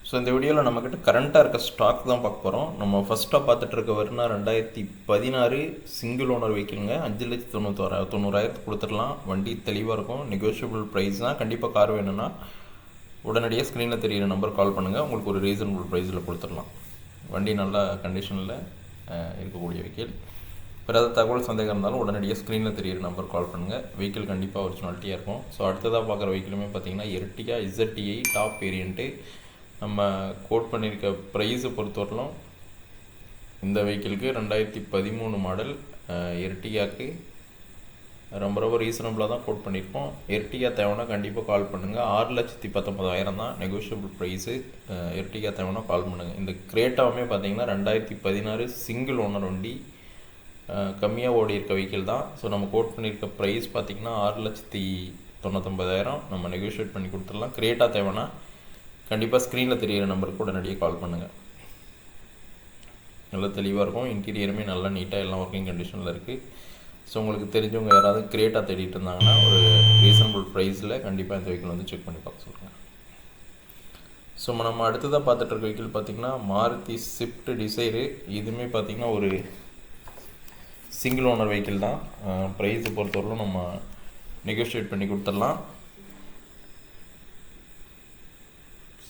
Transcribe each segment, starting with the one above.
So இந்த வீடியோவில் நம்மக்கிட்ட கரண்ட்டாக இருக்க ஸ்டாக் தான் பார்க்க போகிறோம். நம்ம ஃபஸ்ட்டாக பார்த்துட்டு இருக்க வருனா 2016 சிங்கிள் ஓனர் வெஹிக்கிளுங்க. 5,90,000 கொடுத்துடலாம். வண்டி தெளிவாக இருக்கும், நெகோஷியபிள் ப்ரைஸ் தான். கண்டிப்பாக கார் வேணும்னா உடனடியாக ஸ்க்ரீனில் தெரியிற நம்பர் கால் பண்ணுங்கள், உங்களுக்கு ஒரு ரீசனபிள் ப்ரைஸில் கொடுத்துடலாம். வண்டி நல்ல கண்டிஷனில் இருக்கக்கூடிய வெஹிக்கிள். வேறு ஏதாவது தகவல் சந்தேகம் இருந்தாலும் உடனடியாக ஸ்க்ரீனில் தெரியிற நம்பர் கால் பண்ணுங்கள். வெஹிக்கிள் கண்டிப்பாக ஒரிஜினாலிட்டியாக இருக்கும். ஸோ அடுத்ததாக பார்க்குற வெஹிக்கிளுமே பார்த்தீங்கன்னா எர்டிகா ZTI டாப் வேரியண்ட்டு. நம்ம கோட் பண்ணியிருக்க ப்ரைஸை பொறுத்தவரையிலும் இந்த வெஹிக்கிளுக்கு 2013 மாடல் எர்டிகாவுக்கு ரொம்ப ரீசனபிளாக தான் கோட் பண்ணியிருக்கோம். எர்டிகா தேவைன்னா கண்டிப்பாக கால் பண்ணுங்கள். 6,19,000 தான் நெகோஷியபிள் ப்ரைஸு. எர்டிகா தேவைன்னா கால் பண்ணுங்கள். இந்த கிரேட்டாவுமே பார்த்தீங்கன்னா 2016 சிங்கிள் ஓனர் வண்டி, கம்மியாக ஓடி இருக்க வெஹிக்கிள் தான். ஸோ நம்ம கோட் பண்ணியிருக்க ப்ரைஸ் பார்த்திங்கன்னா 6,99,000. நம்ம நெகோஷியேட் பண்ணி கொடுத்துடலாம். கிரேட்டா தேவைன்னா கண்டிப்பாக ஸ்க்ரீனில் தெரியிற நம்பருக்கு உடனடியாக கால் பண்ணுங்கள். நல்லா தெளிவாக இருக்கும். இன்டீரியருமே நல்லா நீட்டாக எல்லாம் ஒர்க்கிங் கண்டிஷனில் இருக்குது. ஸோ உங்களுக்கு தெரிஞ்சவங்க யாராவது கிரேட்டாக தேடிட்டு இருந்தாங்கன்னா ஒரு ரீசனபிள் ப்ரைஸில் கண்டிப்பாக இந்த வெஹிக்கிள் வந்து செக் பண்ணி பார்க்க சொல்லுங்கள். ஸோ நம்ம அடுத்ததாக பார்த்துட்டு இருக்க வெஹிக்கிள் பார்த்திங்கன்னா மாருதி ஸ்விஃப்ட் டிசைரு. இதுவுமே பார்த்திங்கன்னா ஒரு சிங்கிள் ஓனர் வெஹிக்கிள் தான். ப்ரைஸை பொறுத்தவரைக்கும் நம்ம நெகோஷியேட் பண்ணி கொடுத்துடலாம்.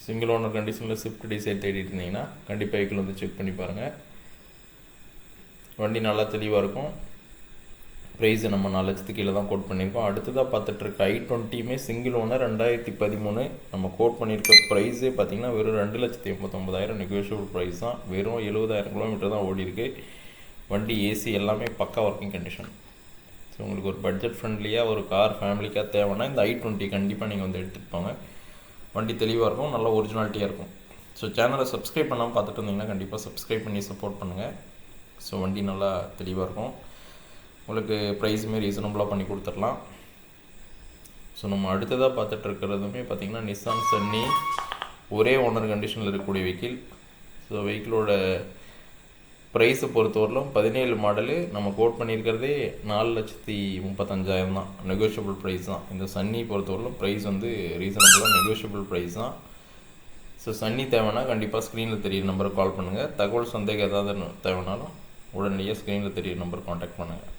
சிங்கிள் ஓனர் கண்டிஷனில் ஸ்விஃப்ட் டிசைர் தேடிட்டு இருந்தீங்கன்னா கண்டிப்பாக வெஹிக்கிள் வந்து செக் பண்ணி பாருங்கள். வண்டி நல்லா தெளிவாக இருக்கும். ப்ரைஸு நம்ம 4,00,000 கீழே தான் கோட் பண்ணியிருக்கோம். அடுத்ததாக பார்த்துட்ருக்க i20மே சிங்கிள் ஓனர் 2013. நம்ம கோட் பண்ணியிருக்க ப்ரைஸே பார்த்திங்கன்னா வெறும் 2,89,000 நெகோஷியபிள் ப்ரைஸ் தான். வெறும் 70,000 கிலோமீட்டர் தான் ஓடி இருக்கு. வண்டி ஏசி எல்லாமே பக்கா ஒர்க்கிங் கண்டிஷன். ஸோ உங்களுக்கு ஒரு பட்ஜெட் ஃப்ரெண்ட்லியாக ஒரு கார் ஃபேமிலிக்காக தேவைன்னா இந்த i20 கண்டிப்பாக நீங்கள் வந்து எடுத்துகிட்டு போங்க. வண்டி தெளிவாக இருக்கும், நல்லா ஒரிஜினாலிட்டியாக இருக்கும். ஸோ சேனலை சப்ஸ்கிரைப் பண்ணாமல் பார்த்துட்டு இருந்தீங்கன்னா கண்டிப்பாக சப்ஸ்கிரைப் பண்ணி சப்போர்ட் பண்ணுங்கள். ஸோ வண்டி நல்லா தெளிவாக இருக்கும். உங்களுக்கு ப்ரைஸுமே ரீசனபுளாக பண்ணி கொடுத்துடலாம். ஸோ நம்ம அடுத்ததாக பார்த்துட்டு இருக்கிறதுமே பார்த்திங்கன்னா நிசான் சன்னி, ஒரே ஓனர் கண்டிஷனில் இருக்கக்கூடிய வெஹிக்கிள். ஸோ வெஹிக்கிளோட ப்ரைஸை பொறுத்தவரையிலும் 17 மாடலு. நம்ம கோட் பண்ணியிருக்கிறதே 4,35,000 தான். நெகோஷியபிள் ப்ரைஸ் தான். இந்த சன்னி பொறுத்தவரையிலும் ப்ரைஸ் வந்து ரீசனபுளாக நெகோஷியபிள் ப்ரைஸ் தான். ஸோ சன்னி தேவைன்னா கண்டிப்பாக ஸ்க்ரீனில் தெரியிற நம்பருக்கு கால் பண்ணுங்கள். தகவல் சந்தேகம் ஏதாவது தேவைனாலும் உடனடியாக ஸ்க்ரீனில் தெரியிற நம்பர் காண்டாக்ட் பண்ணுங்கள்.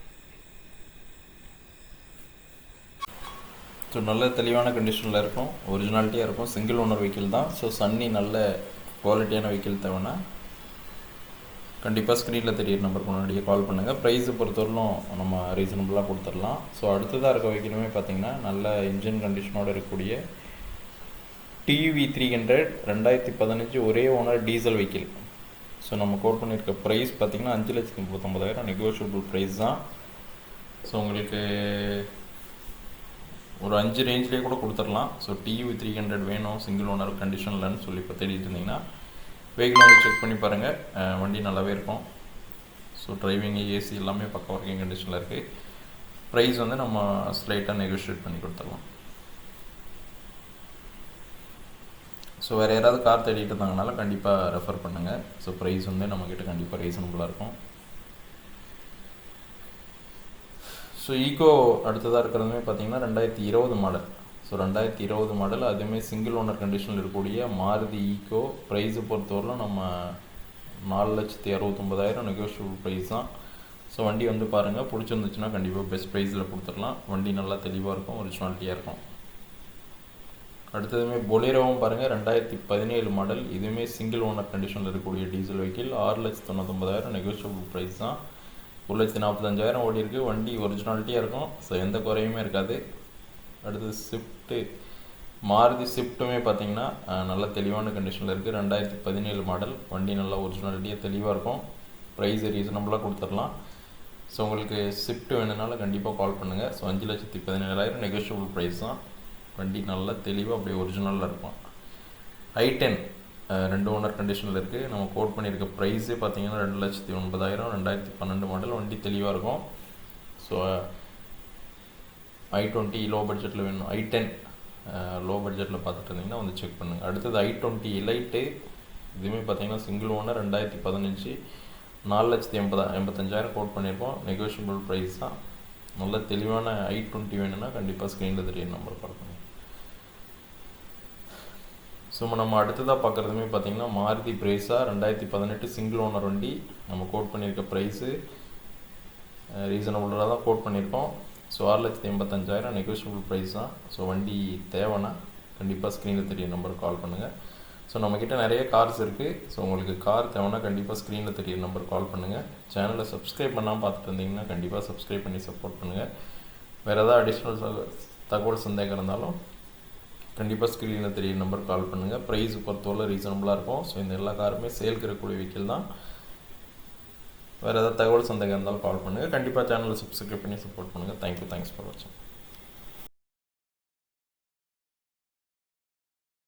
ஸோ நல்ல தெளிவான கண்டிஷனில் இருக்கும், ஒரிஜினாலிட்டியாக இருக்கும். சிங்கிள் ஓனர் வெஹிக்கிள் தான். ஸோ சன்னி நல்ல குவாலிட்டியான வெஹிக்கிள் தேவைன்னா கண்டிப்பாக ஸ்க்ரீனில் தெரியிற நம்பருக்கு முன்னாடியே கால் பண்ணுங்கள். ப்ரைஸை பொறுத்தவரையிலும் நம்ம ரீசனபுளாக கொடுத்துடலாம். ஸோ அடுத்ததாக இருக்க வெஹிக்கிளுமே பார்த்திங்கன்னா நல்ல இன்ஜின் கண்டிஷனோடு இருக்கக்கூடிய TUV300 2015 ஒரே ஓனர் டீசல் வெஹிக்கிள். ஸோ நம்ம கோட் பண்ணியிருக்க ப்ரைஸ் பார்த்திங்கன்னா 5,39,000 நெகோஷியபிள் ப்ரைஸ் தான். ஸோ உங்களுக்கு ஒரு 5 ரேஞ்சிலே கூட கொடுத்துடலாம். ஸோ TUV300 வேணும் சிங்கிள் ஓனர் கண்டிஷன்லன்னு சொல்லி இப்போ தேடிட்டு இருந்தீங்கன்னா வெஹிக்கிள் வந்து செக் பண்ணி பாருங்கள். வண்டி நல்லாவே இருக்கும். ஸோ டிரைவிங் ஏசி எல்லாமே பக்கம் ஒர்க்கிங் கண்டிஷனில் இருக்குது. ப்ரைஸ் வந்து நம்ம ஸ்லைட்டாக நெகோஷியேட் பண்ணி கொடுத்துடலாம். ஸோ வேறு யாராவது கார் தேடிட்டு இருந்தாங்கனால கண்டிப்பாக ரெஃபர் பண்ணுங்கள். ஸோ ப்ரைஸ் வந்து நம்மக்கிட்ட கண்டிப்பாக ரீசனபுளாக இருக்கும். ஸோ ஈகோ அடுத்ததாக இருக்கிறதுமே பார்த்திங்கன்னா 2020 மாடல். ஸோ 2020 மாடல், அதுவுமே சிங்கிள் ஓனர் கண்டிஷனில் இருக்கக்கூடிய மாருதி ஈகோ. ப்ரைஸை பொறுத்தவரையிலும் நம்ம 4,69,000 நெகோஷியபிள் ப்ரைஸ் தான். ஸோ வண்டி வந்து பாருங்கள், பிடிச்சிருந்துச்சுன்னா கண்டிப்பாக பெஸ்ட் ப்ரைஸில் கொடுத்துடலாம். வண்டி நல்லா தெளிவாக இருக்கும், ஒரிஜினாலிட்டியாக இருக்கும். அடுத்ததுமே பொலேரோவும் பாருங்கள், 2017 மாடல். இதுவுமே சிங்கிள் ஓனர் கண்டிஷனில் இருக்கக்கூடிய டீசல் வெஹிக்கிள். 6,99,000 நெகோஷியபிள் ப்ரைஸ் தான். 1,45,000 ஓடி இருக்குது. வண்டி ஒரிஜினாலிட்டியாக இருக்கும். ஸோ எந்த குறையுமே இருக்காது. அடுத்தது ஸ்விஃப்ட்டு, மாருதி ஸ்விஃப்ட்டுமே பார்த்திங்கன்னா நல்ல தெளிவான கண்டிஷனில் இருக்குது. 2017 மாடல். வண்டி நல்லா ஒரிஜினாலிட்டியாக தெளிவாக இருக்கும். ப்ரைஸ் ரீசனபுளாக கொடுத்துடலாம். ஸோ உங்களுக்கு ஸ்விஃப்ட் வேணுனாலும் கண்டிப்பாக கால் பண்ணுங்கள். ஸோ 5,17,000 நெகோஷியபிள் ப்ரைஸ் தான். வண்டி நல்லா தெளிவாக அப்படியே ஒரிஜினலில் இருக்கும். i10 2 ஓனர் கண்டிஷனில் இருக்குது. நம்ம கோட் பண்ணியிருக்க ப்ரைஸே பார்த்திங்கன்னா 2,09,000 2012 மாடல். வண்டி தெளிவாக இருக்கும். ஸோ i20 லோ பட்ஜெட்டில் வேணும், i10 லோ பட்ஜெட்டில் பார்த்துட்டு இருந்தீங்கன்னா வந்து செக் பண்ணுங்கள். அடுத்தது i20 எலைட்டு. இதுவுமே பார்த்திங்கன்னா சிங்கிள் ஓனர் 2015 4,85,000 கோட் பண்ணியிருக்கோம். நெகோஷியபிள் ப்ரைஸ் தான். நல்ல தெளிவான i20 வேணும்னா கண்டிப்பாக ஸ்க்ரீனில் தெரியும் நம்பர் கால் பண்ணுங்கள். ஸோ நம்ம அடுத்ததாக பார்க்குறதுமே பார்த்திங்கன்னா மாருதி பிரேஸா 2018 சிங்கிள் ஓனர் வண்டி. நம்ம கோட் பண்ணியிருக்க ப்ரைஸு ரீசனபுளாக தான் கோட் பண்ணியிருக்கோம். ஸோ 6,85,000 நெகோஷியபிள் ப்ரைஸ் தான். ஸோ வண்டி தேவைன்னா கண்டிப்பாக ஸ்க்ரீனில் தெரிய நம்பருக்கு கால் பண்ணுங்கள். ஸோ நம்மக்கிட்ட நிறைய கார்ஸ் இருக்குது. ஸோ உங்களுக்கு கார் தேவைன்னா கண்டிப்பாக ஸ்க்ரீனில் தெரிய நம்பருக்கு கால் பண்ணுங்கள். சேனலை சப்ஸ்கிரைப் பண்ணாமல் பார்த்துட்டு இருந்தீங்கன்னா கண்டிப்பாக சப்ஸ்கிரைப் பண்ணி சப்போர்ட் பண்ணுங்கள். வேறு ஏதாவது அடிஷ்னல் தகவல் சந்தேகம் இருந்தாலும் கண்டிப்பாக ஸ்க்ரீனில் தெரிய நம்பருக்கு கால் பண்ணுங்கள். ப்ரைஸ் பொறுத்தவரை ரீசனபுளாக இருக்கும். ஸோ இந்த எல்லா காருமே சேல்க்கு இருக்கக்கூடிய வெஹிக்கிள் தான். வேறு ஏதாவது தகவல் சந்தேகம் இருந்தாலும் கால் பண்ணுங்கள். கண்டிப்பாக சேனலை சப்ஸ்கிரைப் பண்ணி சப்போர்ட் பண்ணுங்கள். தேங்க்யூ, தேங்க்ஸ் ஃபார் வாட்சிங்.